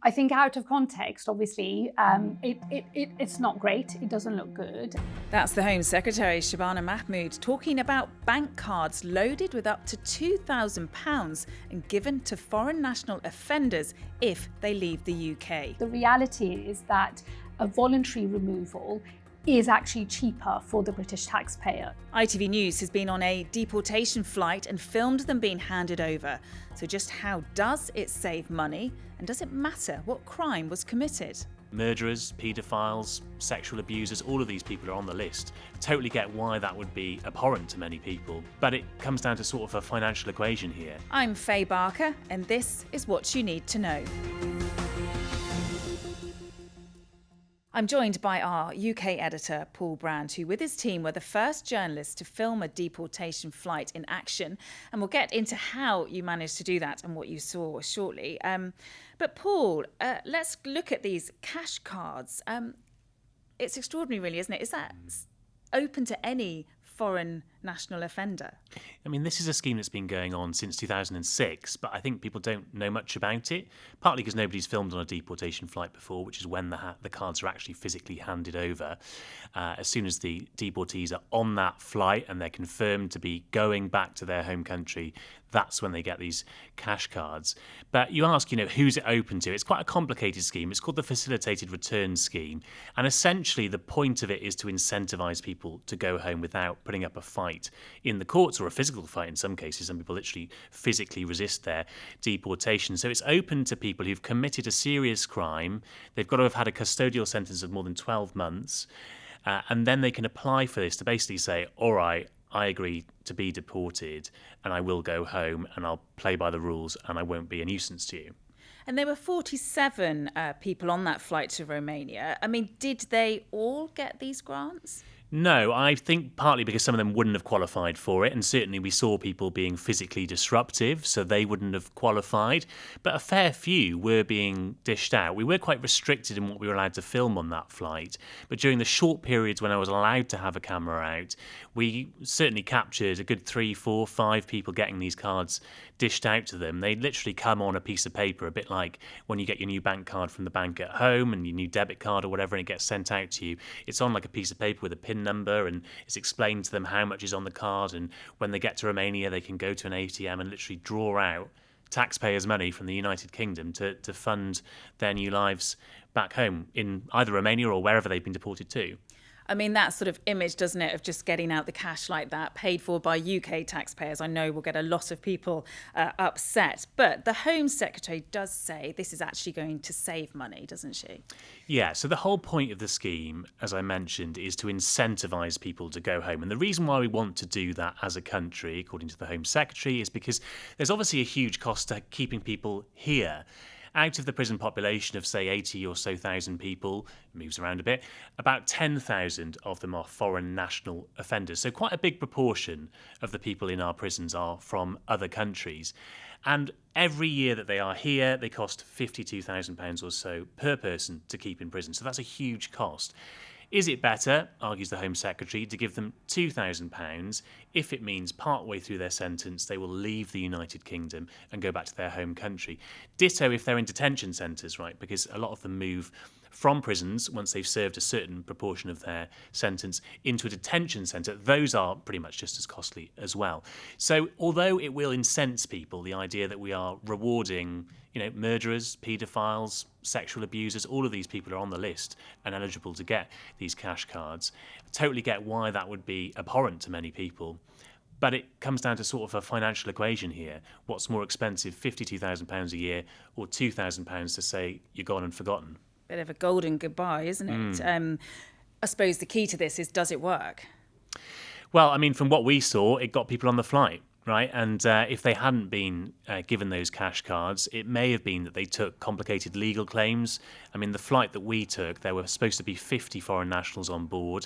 I think out of context, obviously, it's not great. It doesn't look good. That's the Home Secretary, Shabana Mahmood, talking about bank cards loaded with up to £2,000 and given to foreign national offenders if they leave the UK. The reality is that a voluntary removal is actually cheaper for the British taxpayer. ITV News has been on a deportation flight and filmed them being handed over. So just how does it save money? And does it matter what crime was committed? Murderers, paedophiles, sexual abusers, all of these people are on the list. Totally get why that would be abhorrent to many people. But it comes down to sort of a financial equation here. I'm Faye Barker, and this is what you need to know. I'm joined by our UK editor, Paul Brand, who with his team were the first journalists to film a deportation flight in action. And we'll get into how you managed to do that and what you saw shortly. But Paul, let's look at these cash cards. It's extraordinary, really, isn't it? Is that open to any foreign national offender? I mean, this is a scheme that's been going on since 2006, but I think people don't know much about it, partly because nobody's filmed on a deportation flight before, which is when the cards are actually physically handed over. As soon as the deportees are on that flight and they're confirmed to be going back to their home country, that's when they get these cash cards. But you ask, who's it open to? It's quite a complicated scheme. It's called the Facilitated Return Scheme. And essentially, the point of it is to incentivise people to go home without putting up a fight in the courts, or a physical fight in some cases. Some people literally physically resist their deportation. So it's open to people who've committed a serious crime. They've got to have had a custodial sentence of more than 12 months. And then they can apply for this to basically say, all right, I agree to be deported and I will go home and I'll play by the rules and I won't be a nuisance to you. And there were 47 people on that flight to Romania. I mean, did they all get these grants? No, I think partly because some of them wouldn't have qualified for it, and certainly we saw people being physically disruptive, so they wouldn't have qualified. But a fair few were being dished out. We were quite restricted in what we were allowed to film on that flight, but during the short periods when I was allowed to have a camera out, we certainly captured a good 3, 4, 5 people getting these cards dished out to them. They literally come on a piece of paper, a bit like when you get your new bank card from the bank at home and your new debit card or whatever, and it gets sent out to you. It's on like a piece of paper with a PIN number, and it's explained to them how much is on the card, and when they get to Romania they can go to an ATM and literally draw out taxpayers' money from the United Kingdom to fund their new lives back home in either Romania or wherever they've been deported to. I mean, that sort of image, doesn't it, of just getting out the cash like that, paid for by UK taxpayers, I know will get a lot of people upset. But the Home Secretary does say this is actually going to save money, doesn't she? Yeah, so the whole point of the scheme, as I mentioned, is to incentivise people to go home. And the reason why we want to do that as a country, according to the Home Secretary, is because there's obviously a huge cost to keeping people here. Out of the prison population of, say, 80 or so thousand people, moves around a bit, about 10,000 of them are foreign national offenders. So quite a big proportion of the people in our prisons are from other countries. And every year that they are here, they cost £52,000 or so per person to keep in prison. So that's a huge cost. Is it better, argues the Home Secretary, to give them £2,000 if it means partway through their sentence they will leave the United Kingdom and go back to their home country? Ditto if they're in detention centres, right? Because a lot of them move from prisons once they've served a certain proportion of their sentence into a detention centre. Those are pretty much just as costly as well. So although it will incense people, the idea that we are rewarding, murderers, paedophiles, sexual abusers, all of these people are on the list and eligible to get these cash cards. I totally get why that would be abhorrent to many people. But it comes down to sort of a financial equation here. What's more expensive, £52,000 a year or £2,000 to say you're gone and forgotten? Bit of a golden goodbye, isn't it? I suppose the key to this is, does it work? Well, I mean, from what we saw, it got people on the flight, right? And if they hadn't been given those cash cards, it may have been that they took complicated legal claims. I mean, the flight that we took, there were supposed to be 50 foreign nationals on board.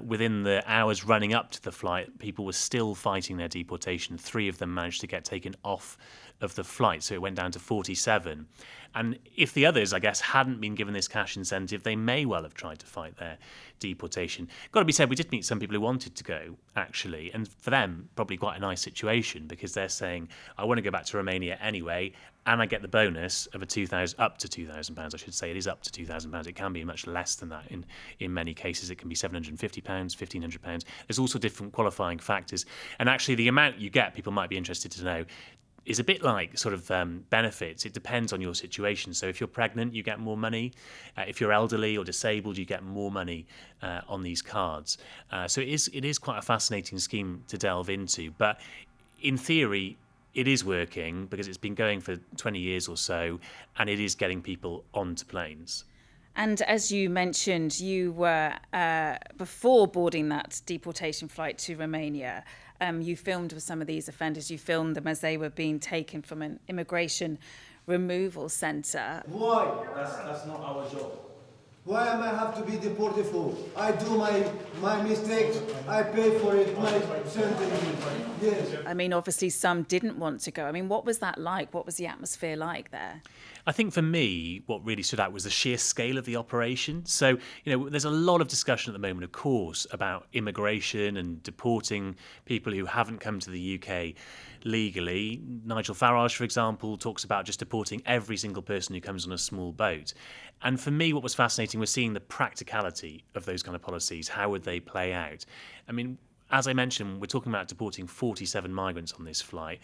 Within the hours running up to the flight, people were still fighting their deportation. 3 of them managed to get taken off of the flight, so it went down to 47. And if the others, I guess, hadn't been given this cash incentive, they may well have tried to fight their deportation. Got to be said, we did meet some people who wanted to go, actually, and for them, probably quite a nice situation, because they're saying, I want to go back to Romania anyway, and I get the bonus of up to £2,000, I should say. It is up to £2,000. It can be much less than that. In many cases, it can be £750, £1,500. There's also different qualifying factors. And actually, the amount you get, people might be interested to know, is a bit like sort of benefits. It depends on your situation. So if you're pregnant, you get more money. If you're elderly or disabled, you get more money on these cards. So it is quite a fascinating scheme to delve into. But in theory, it is working because it's been going for 20 years or so, and it is getting people onto planes. And as you mentioned, you were, before boarding that deportation flight to Romania, you filmed with some of these offenders. You filmed them as they were being taken from an immigration removal centre. Why? That's not our job. Why am I have to be deported for? I do my mistakes. I pay for it. My sentence. Yes. I mean, obviously some didn't want to go. I mean, what was that like? What was the atmosphere like there? I think for me, what really stood out was the sheer scale of the operation. So, there's a lot of discussion at the moment, of course, about immigration and deporting people who haven't come to the UK legally. Nigel Farage, for example, talks about just deporting every single person who comes on a small boat. And for me, what was fascinating was seeing the practicality of those kind of policies. How would they play out? I mean, as I mentioned, we're talking about deporting 47 migrants on this flight.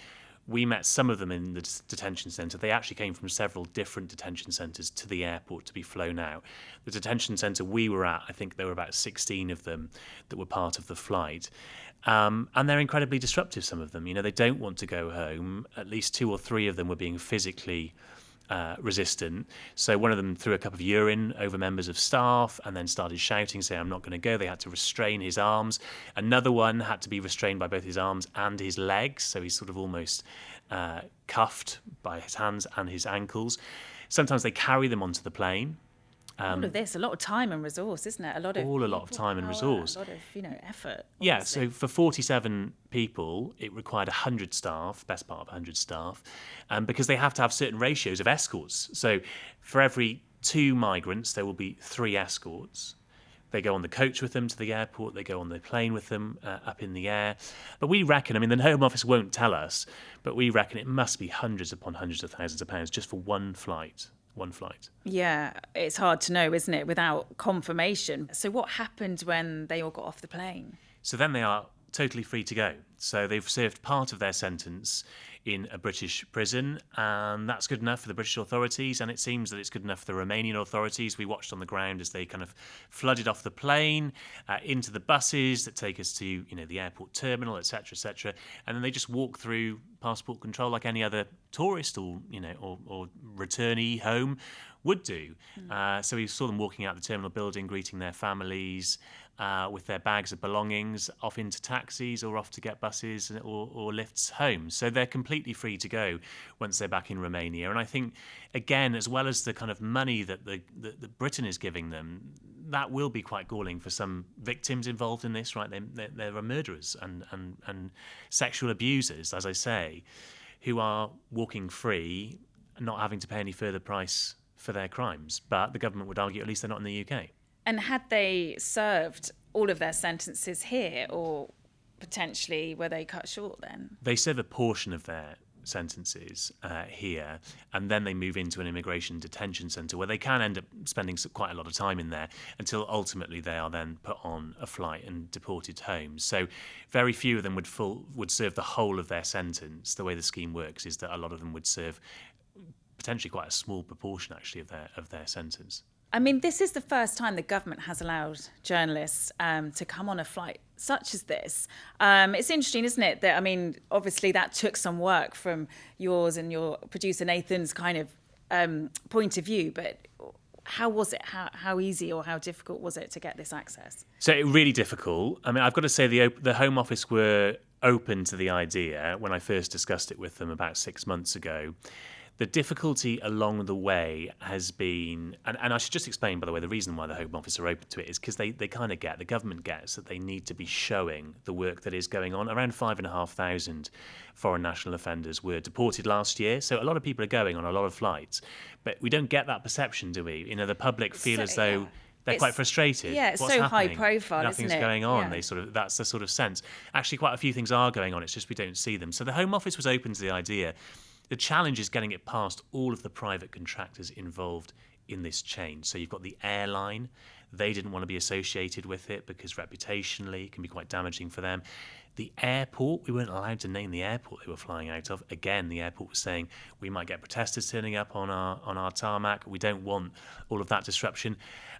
We met some of them in the detention centre. They actually came from several different detention centres to the airport to be flown out. The detention centre we were at, I think there were about 16 of them that were part of the flight. And they're incredibly disruptive, some of them. They don't want to go home. At least 2 or 3 of them were being physically resistant. So one of them threw a cup of urine over members of staff and then started shouting, saying, I'm not going to go. They had to restrain his arms. Another one had to be restrained by both his arms and his legs. So he's sort of almost cuffed by his hands and his ankles. Sometimes they carry them onto the plane. All of this, a lot of time and resource, isn't it? A lot of time and resource. A lot of, effort. Yeah, so for 47 people, it required 100 staff, best part of 100 staff, because they have to have certain ratios of escorts. So for every 2 migrants, there will be 3 escorts. They go on the coach with them to the airport. They go on the plane with them up in the air. But we reckon, the Home Office won't tell us, but we reckon it must be hundreds upon hundreds of thousands of pounds just for one flight. Yeah, it's hard to know, isn't it, without confirmation. So what happened when they all got off the plane? So then they are totally free to go. So they've served part of their sentence in a British prison, and that's good enough for the British authorities, and it seems that it's good enough for the Romanian authorities. We watched on the ground as they kind of flooded off the plane into the buses that take us to, the airport terminal, etc., and then they just walk through passport control like any other tourist or returnee home would do. So we saw them walking out the terminal building, greeting their families with their bags of belongings, off into taxis or off to get buses or lifts home. So they're completely free to go once they're back in Romania. And I think, again, as well as the kind of money that Britain is giving them, that will be quite galling for some victims involved in this, right? There are murderers and sexual abusers, as I say, who are walking free, not having to pay any further price for their crimes. But the government would argue at least they're not in the UK. And had they served all of their sentences here, or potentially were they cut short then? They serve a portion of their sentences here, and then they move into an immigration detention centre where they can end up spending quite a lot of time in there until ultimately they are then put on a flight and deported home. So very few of them would serve the whole of their sentence. The way the scheme works is that a lot of them would serve potentially quite a small proportion actually of their sentence. This is the first time the government has allowed journalists to come on a flight such as this. It's interesting, isn't it, that, obviously that took some work from yours and your producer Nathan's kind of point of view, but how was it? How easy or how difficult was it to get this access? So really difficult. I've got to say the Home Office were open to the idea when I first discussed it with them about 6 months ago. The difficulty along the way has been, and I should just explain, by the way, the reason why the Home Office are open to it is because they kind of the government gets that they need to be showing the work that is going on. Around 5,500 foreign national offenders were deported last year, so a lot of people are going on a lot of flights, but we don't get that perception, do we? You know, the public feel as though they're quite frustrated. Yeah, it's What's so happening? high profile, Nothing's isn't it? going on. Yeah. That's the sort of sense. Actually, quite a few things are going on. It's just we don't see them. So the Home Office was open to the idea. The challenge is getting it past all of the private contractors involved in this chain. So you've got the airline. They didn't want to be associated with it because reputationally it can be quite damaging for them. The airport, we weren't allowed to name the airport they were flying out of. Again, the airport was saying we might get protesters turning up on our tarmac. We don't want all of that disruption.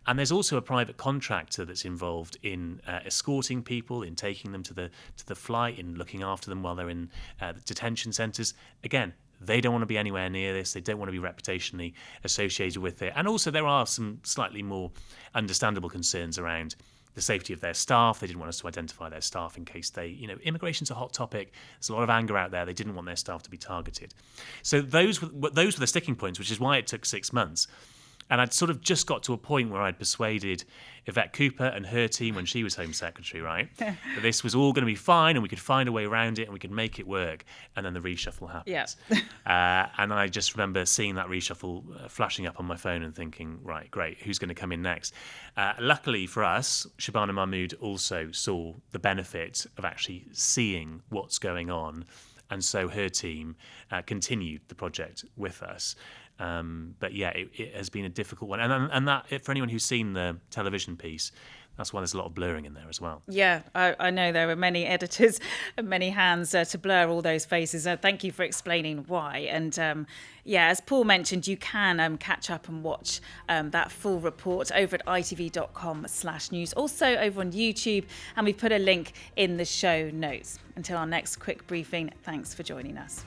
And there's also a private contractor that's involved in escorting people, in taking them to the flight, in looking after them while they're in the detention centres. Again, they don't want to be anywhere near this. They don't want to be reputationally associated with it. And also there are some slightly more understandable concerns around the safety of their staff. They didn't want us to identify their staff in case immigration's a hot topic. There's a lot of anger out there. They didn't want their staff to be targeted. So those were the sticking points, which is why it took 6 months. And I'd sort of just got to a point where I'd persuaded Yvette Cooper and her team when she was Home Secretary, right, that this was all going to be fine and we could find a way around it and we could make it work. And then the reshuffle happens. Yeah. And I just remember seeing that reshuffle flashing up on my phone and thinking, right, great, who's going to come in next? Luckily for us, Shabana Mahmood also saw the benefit of actually seeing what's going on. And so her team continued the project with us. But yeah, it has been a difficult one, and that for anyone who's seen the television piece, that's why there's a lot of blurring in there as well. Yeah, I know there were many editors and many hands to blur all those faces. Thank you for explaining why. And as Paul mentioned, you can catch up and watch that full report over at itv.com/news, also over on YouTube, and we've put a link in the show notes. Until our next quick briefing, thanks for joining us.